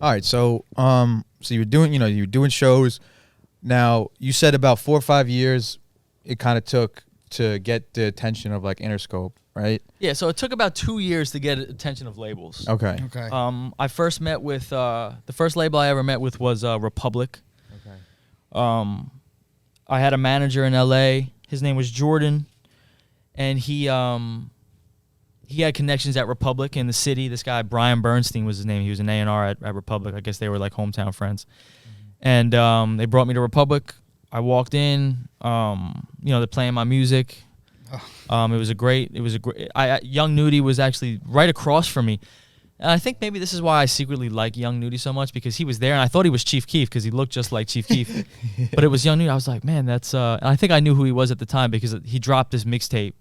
All right, so you were doing, you were doing shows. Now you said about 4 or 5 years, it kind of took to get the attention of like Interscope, right? Yeah, so it took about 2 years to get attention of labels. Okay. Okay. I first met with the first label I ever met with was Republic. Okay. I had a manager in LA. His name was Jordan, and he had connections at Republic in the city. This guy Brian Bernstein was his name. He was an A&R at Republic. I guess they were like hometown friends. And they brought me to Republic. I walked in. They're playing my music. It was a great. Young Nudie was actually right across from me. And I think maybe this is why I secretly like Young Nudie so much, because he was there, and I thought he was Chief Keef because he looked just like Chief Keef. But it was Young Nudie. I was like, man, that's... and I think I knew who he was at the time because he dropped this mixtape.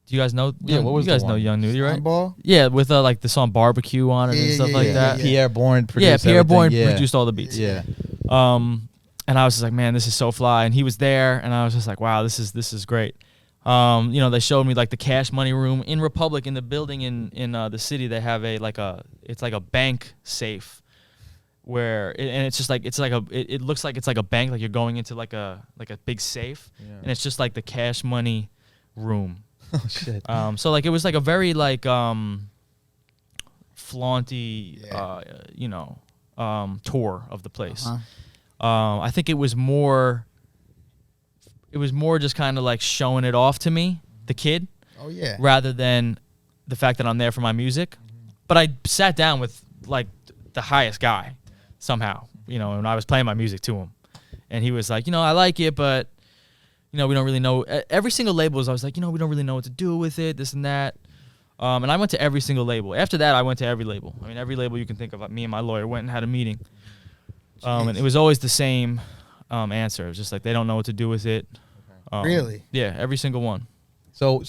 Do you guys know? Yeah, what was you guys the know one? Young Nudie, right? Ball? Yeah, with like the song Barbecue on it and stuff like that. Pierre Bourne produced Pierre Bourne everything. produced all the beats. Yeah. And I was just like, man, this is so fly. And he was there, and I was just like, wow, this is great. They showed me like the Cash Money room in Republic, in the building in the city. They have it's like a bank safe, where it's just like it looks like it's like a bank, like you're going into like a big safe, and it's just like the Cash Money room. Oh shit. So like it was like a very like flaunty tour of the place. I think it was more just kind of like showing it off to me, the kid. Oh yeah. Rather than the fact that I'm there for my music. But I sat down with like the highest guy somehow, and I was playing my music to him. And he was like, I like it, but we don't really know. Every single label I was like, we don't really know what to do with it, this and that. And I went to every single label. After that, I went to every label. I mean, every label you can think of. Me and my lawyer went and had a meeting. And it was always the same answer. It was just like, they don't know what to do with it. Really? Yeah, every single one. So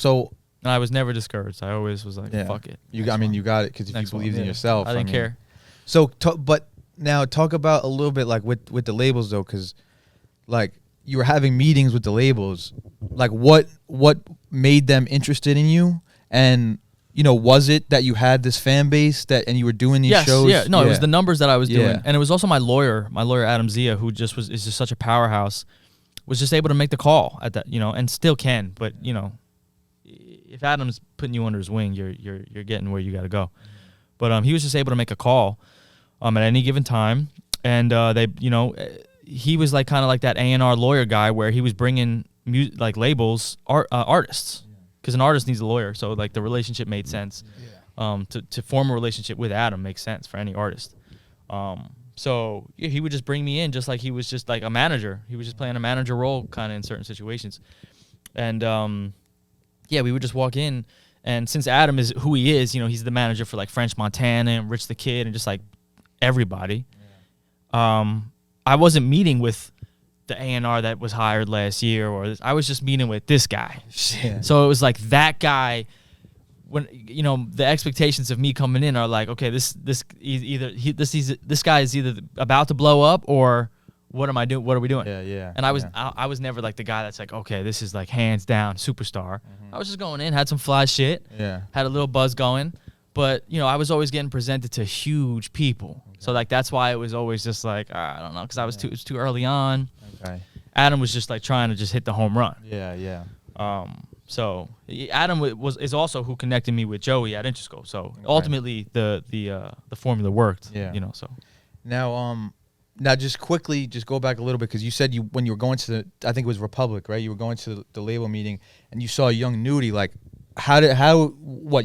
And I was never discouraged. I always was like, fuck it. you got it because if you Next one, believed in yeah. yourself. I didn't care. So, but now talk about a little bit like with the labels though, because like you were having meetings with the labels. Like what made them interested in you, and was it that you had this fan base and you were doing these shows? Yeah, no, it was the numbers that I was doing, Yeah. and it was also my lawyer Adam Zia, who is just such a powerhouse, was just able to make the call at that, and still can, but if Adam's putting you under his wing, you're getting where you got to go. But he was just able to make a call at any given time, and he was like kind of like that A&R lawyer guy where he was bringing like labels artists, because an artist needs a lawyer, so like the relationship made sense. To form a relationship with Adam makes sense for any artist. So yeah, he would just bring me in just like he was just like a manager. He was just playing a manager role kind of in certain situations. And we would just walk in, and since Adam is who he is, he's the manager for like French Montana and Rich the Kid and just like everybody. I wasn't meeting with the A&R that was hired last year, I was just meeting with this guy. Shit. So it was like that guy. When the expectations of me coming in are like, okay, this guy is either about to blow up, or what am I doing? What are we doing? Yeah. And I was never like the guy that's like, okay, this is like hands down superstar. I was just going in, had some fly shit, had a little buzz going, but I was always getting presented to huge people. So like that's why it was always just like, I don't know, because it was too early on. Okay. Adam was just like trying to just hit the home run. Yeah. So Adam is also who connected me with Joey at Interscope. So ultimately the formula worked. Yeah. So now just quickly go back a little bit, because you said when you were going to I think it was Republic, right? You were going to the label meeting and you saw Young Nudie. Like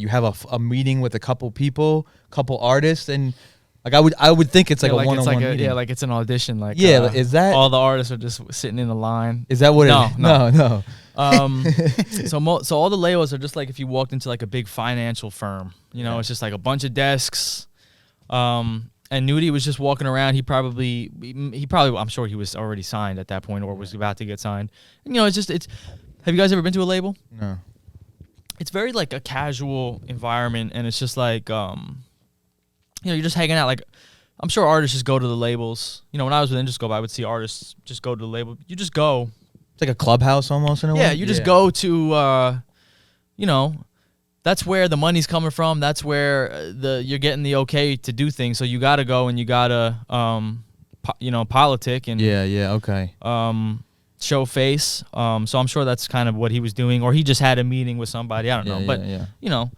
you have a meeting with a couple people, couple artists, and like I would think it's like a one-on-one meeting. Like it's an audition. Like is that all the artists are just sitting in the line? Is that what No, it is? no. No. So all the labels are just like if you walked into like a big financial firm. It's just like a bunch of desks. And Nudie was just walking around. He probably I'm sure he was already signed at that point or was about to get signed. And, it's have you guys ever been to a label? No. It's very like a casual environment, and it's just like you're just hanging out. Like I'm sure artists just go to the labels. When I was with Interscope, I would see artists just go to the label. You just go. It's like a clubhouse almost in a way. Yeah, you just go to that's where the money's coming from. That's where you're getting the okay to do things. So you got to go and you got to politic and okay. Show face. So I'm sure that's kind of what he was doing, or he just had a meeting with somebody. I don't know, but you know,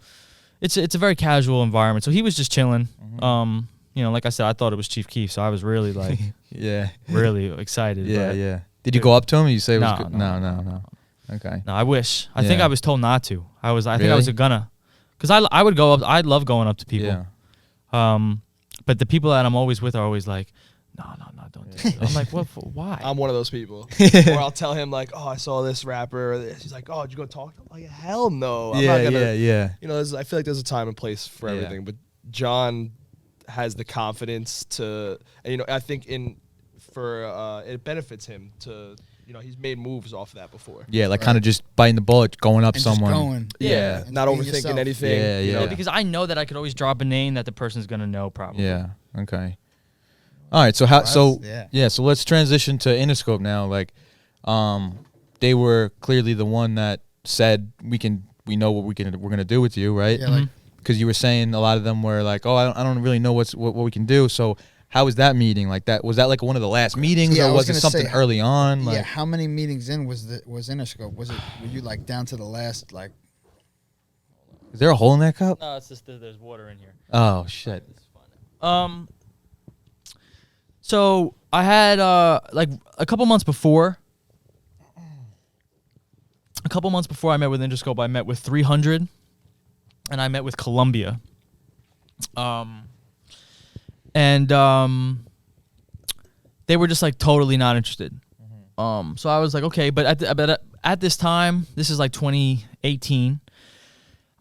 it's a very casual environment. So he was just chilling. You know, like I said, I thought it was Chief Keef, so I was really like, really excited. Yeah. Did you go up to him? You say it was good? No. Okay. No, I wish. I think I was told not to. I think I was gonna, because I would go up. I love going up to people. Yeah. But the people that I'm always with are always like, no, don't do it. I'm like, what? Why? I'm one of those people. Or I'll tell him like, oh, I saw this rapper. Or this. He's like, oh, did you go talk to him? I'm like, hell no. I'm not gonna, yeah. You know, I feel like there's a time and place for everything. But John has the confidence to, and you know, I think it benefits him to, you know, he's made moves off of that before. Yeah, like kind of just biting the bullet, going up and someone. Just going. Yeah, And not being overthinking yourself. anything. Yeah, you know? Because I know that I could always drop a name that the person's gonna know probably. Yeah. Okay. All right. So so let's transition to Interscope now. Like, they were clearly the one that said we know what we're gonna do with you, right? Yeah, like, Because you were saying a lot of them were like, oh, I don't really know what we can do. So how was that meeting? Like that was that like one of the last meetings, Yeah, or I was was it gonna something say, early on? yeah, Like, how many meetings in was Interscope? Were you like down to the last like? is there a hole in that cup? No, it's just there's water in here. Oh shit. So I had like a couple months before I met with Interscope, I met with 300, and I met with Columbia. They were just like totally not interested. So I was like, okay, but at this time, this is like 2018.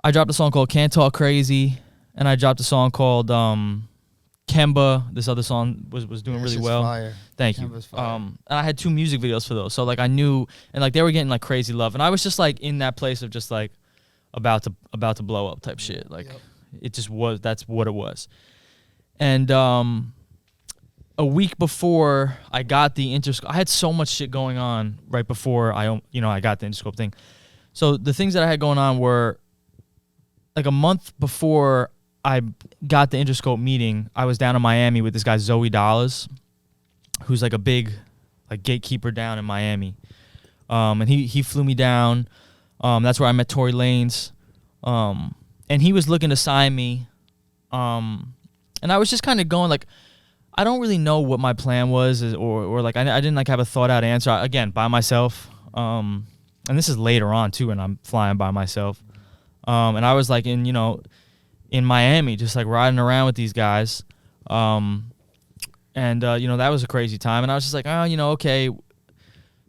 I dropped a song called "Can't Talk Crazy," and I dropped a song called Kemba. This other song was doing really well. Fire. Thank you. Kemba's fire. And I had 2 music videos for those, so like I knew, and like they were getting like crazy love, and I was just like in that place of just like about to blow up type shit. Like it just was. That's what it was. And a week before I got the Interscope, I had so much shit going on right before I got the Interscope thing. So the things that I had going on were like a month before I got the Interscope meeting, I was down in Miami with this guy Zoe Dollars, who's like a big like gatekeeper down in Miami. And he flew me down. That's where I met Tory Lanez. And he was looking to sign me. And I was just kind of going like, I don't really know what my plan was, or like I didn't like have a thought out answer. Again, by myself. And this is later on too, and I'm flying by myself. And I was like in Miami, just like riding around with these guys. And that was a crazy time. And I was just like, okay,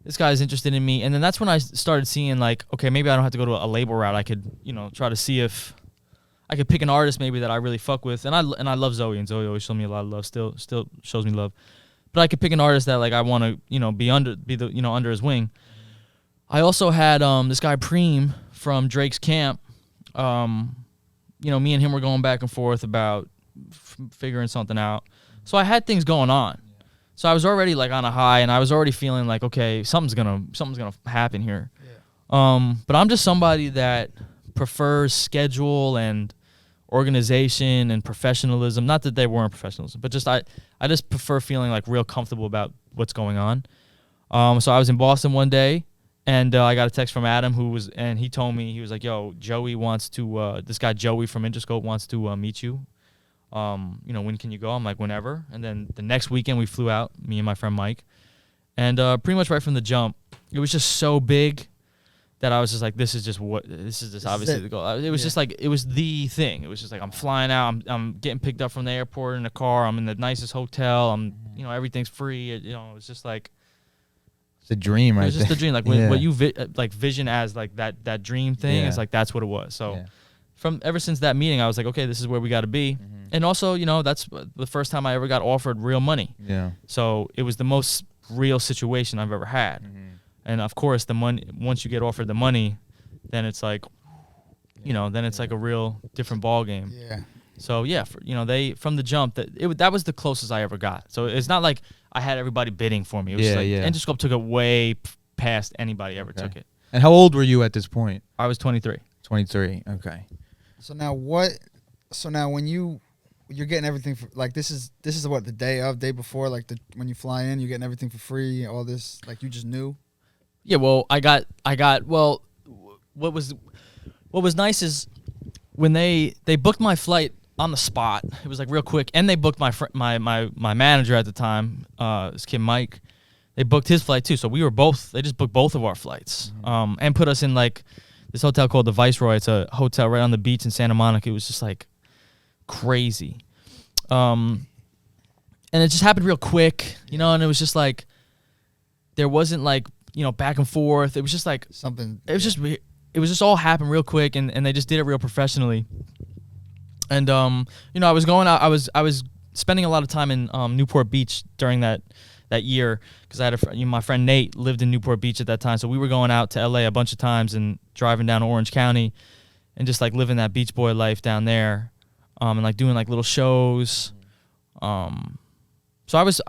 this guy's interested in me. And then that's when I started seeing like, okay, maybe I don't have to go to a label route. I could, try to see if I could pick an artist maybe that I really fuck with. And I love Zoe, and Zoe always showed me a lot of love, still shows me love. But I could pick an artist that like I want to, be under his wing. I also had this guy Preem from Drake's camp. Me and him were going back and forth about figuring something out. So I had things going on. So I was already like on a high, and I was already feeling like, okay, something's gonna happen here. Yeah. But I'm just somebody that prefers schedule and organization and professionalism. Not that they weren't professionalism, but just I just prefer feeling like real comfortable about what's going on. So I was in Boston one day, and I got a text from Adam, and he told me, he was like, yo, Joey wants to, this guy Joey from Interscope wants to meet you. When can you go? I'm like, whenever. And then the next weekend we flew out, me and my friend Mike. And pretty much right from the jump, it was just so big that I was just like, this is just obviously the goal. It was just like, it was the thing. It was just like, I'm flying out, I'm getting picked up from the airport in a car, I'm in the nicest hotel, everything's free. It was just like, it's a dream, right? It was just a dream. Like what you vision as like that dream thing is like, that's what it was. So from ever since that meeting, I was like, okay, this is where we got to be. Mm-hmm. And also, that's the first time I ever got offered real money. Yeah. So it was the most real situation I've ever had. Mm-hmm. And of course, the money, once you get offered the money, then it's like, like a real different ball game. Yeah. So they, from the jump, that was the closest I ever got. So it's not like I had everybody bidding for me. It was Interscope took it way past anybody ever took it. And how old were you at this point? I was 23. 23. Okay. So now what? So now when you're getting everything for, like this is what, the day before, like when you fly in, you're getting everything for free. All this, like, you just knew. Yeah, well, I got well. What was nice is when they booked my flight on the spot. It was like real quick, and they booked my manager at the time, this kid Mike. They booked his flight too, so we were both. They just booked both of our flights, and put us in like this hotel called the Viceroy. It's a hotel right on the beach in Santa Monica. It was just like crazy, and it just happened real quick, and it was just like there wasn't like back and forth. It was just like Something. it was just all happened real quick, and they just did it real professionally. And I was going out. I was spending a lot of time in Newport Beach during that year because I had my friend Nate lived in Newport Beach at that time, so we were going out to LA a bunch of times and driving down to Orange County, and just like living that beach boy life down there, and like doing like little shows. So I was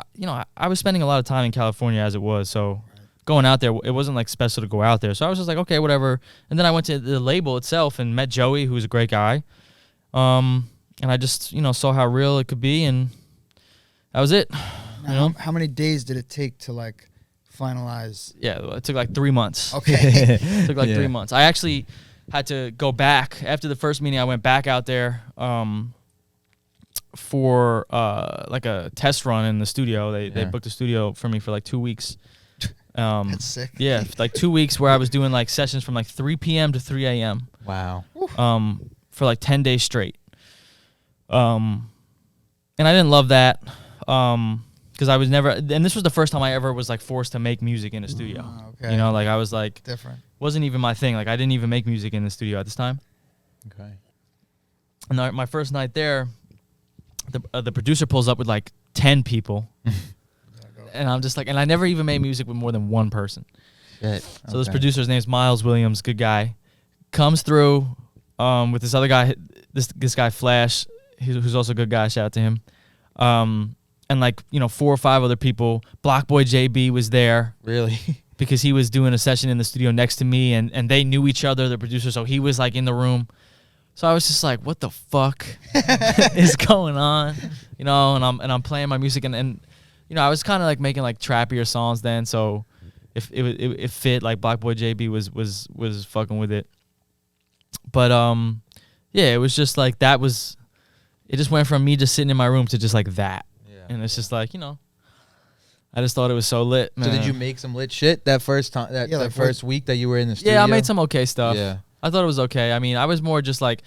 spending a lot of time in California as it was, so. Going out there, it wasn't like special to go out there. So I was just like, okay, whatever. And then I went to the label itself and met Joey, who was a great guy. And I just, saw how real it could be, and that was it. Now, how many days did it take to like finalize? Yeah, it took like 3 months. Okay. It took like 3 months. I actually had to go back after the first meeting. I went back out there for like a test run in the studio. They booked a studio for me for like 2 weeks. That's sick. Yeah, like 2 weeks where I was doing like sessions from like 3 p.m. to 3 a.m. Wow. For like 10 days straight. And I didn't love that because I was never, and this was the first time I ever was like forced to make music in a studio. Okay. Like I was like, Different. wasn't even my thing. Like I didn't even make music in the studio at this time. Okay. And my first night there, the producer pulls up with like 10 people. And I'm just like, and I never even made music with more than one person. Shit. So this producer's name's Miles Williams, good guy, comes through with this other guy, this guy Flash, who's also a good guy. Shout out to him. And like 4 or 5 other people. Block Boy JB was there. Really? Because he was doing a session in the studio next to me, and they knew each other, the producer. So he was like in the room. So I was just like, what the fuck is going on? And I'm playing my music and I was kind of like making like trappier songs then, so if it fit, like Black Boy JB was fucking with it. But it was just like it just went from me just sitting in my room to just like that. Yeah. And it's just like, I just thought it was so lit, man. So did you make some lit shit that first time, that first week that you were in the studio? Yeah, I made some okay stuff. Yeah. I thought it was okay. I mean, I was more just like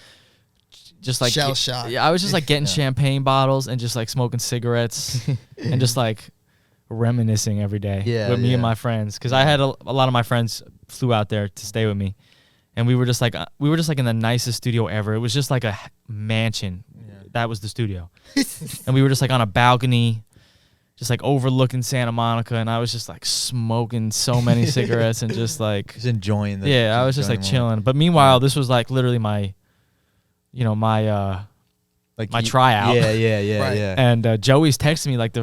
shell shock. Yeah, I was just like getting champagne bottles and just like smoking cigarettes and just like reminiscing every day with me and my friends, because I had a lot of my friends flew out there to stay with me, and we were just like in the nicest studio ever. It was just like a mansion. Yeah. That was the studio, and we were just like on a balcony, just like overlooking Santa Monica, and I was just like smoking so many cigarettes and just like just enjoying I was just like chilling. But meanwhile, this was like literally my my tryout. Yeah. And Joey's texting me like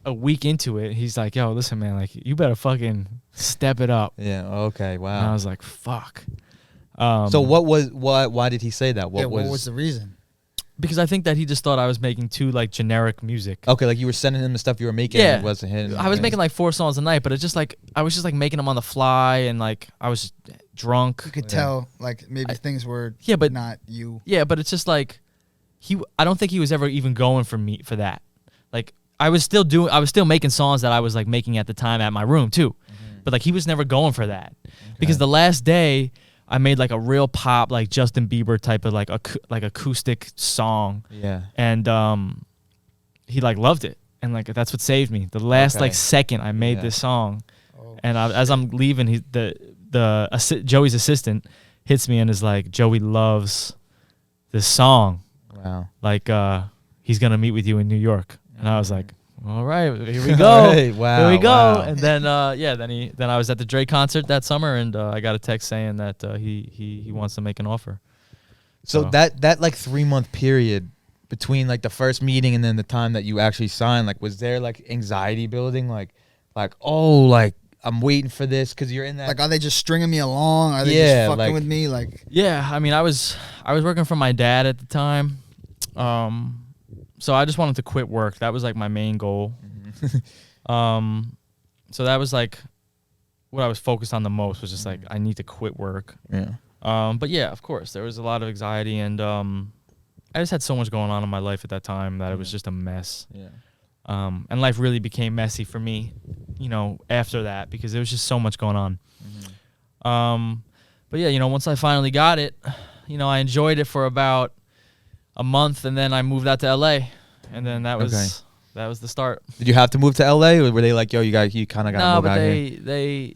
a week into it. He's like, "Yo, listen, man, like you better fucking step it up." Yeah. Okay. Wow. And I was like, "Fuck." So why did he say that? What was the reason? Because I think that he just thought I was making too like generic music. Okay, like you were sending him the stuff you were making. Yeah, and it wasn't hitting. I was making like 4 songs a night, but it's just like I was just like making them on the fly, and like I was drunk. You could tell like maybe things were but not you. Yeah, but it's just like I don't think he was ever even going for me for that. Like I was still making songs that I was like making at the time at my room too. Mm-hmm. But like he was never going for that. Okay. Because the last day I made like a real pop, like Justin Bieber type of like acoustic song. Yeah. And he like loved it. And like that's what saved me. The last like second I made this song. Oh, and as I'm leaving, Joey's assistant hits me and is like, "Joey loves this song. Wow. Like he's gonna meet with you in New York." And I was like, "All right, here we go." Right, wow, here we go. Wow. And then then I was at the Drake concert that summer, and I got a text saying that he wants to make an offer. So that like 3-month period between like the first meeting and then the time that you actually signed, like was there like anxiety building, like oh, like I'm waiting for this because you're in that. Like, are they just stringing me along? Are they Yeah, just fucking like- with me? Like, Yeah, I mean, I was working for my dad at the time, so I just wanted to quit work. That was like my main goal. So that was like what I was focused on the most, was just like, I need to quit work. yeah. But yeah, of course, there was a lot of anxiety, and I just had so much going on in my life at that time that it was just a mess. Yeah. And life really became messy for me, you know, after that, because there was just so much going on. But yeah, you know, once I finally got it, you know, I enjoyed it for about a month, and then I moved out to LA, and then that was Okay. that was the start. Did you have to move to LA, or were they like, yo, you kind of got to No, move but out here?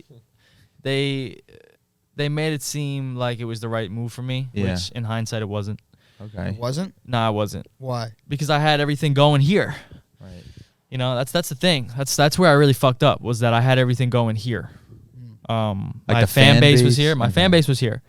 they made it seem like it was the right move for me, Yeah. which in hindsight it wasn't. Okay. it wasn't? No, it wasn't, Why? because I had everything going here. Right. You know, that's the thing. That's where I really fucked up, was that I had everything going here. Like My the fan fan base was base? here. My Okay. fan base was here.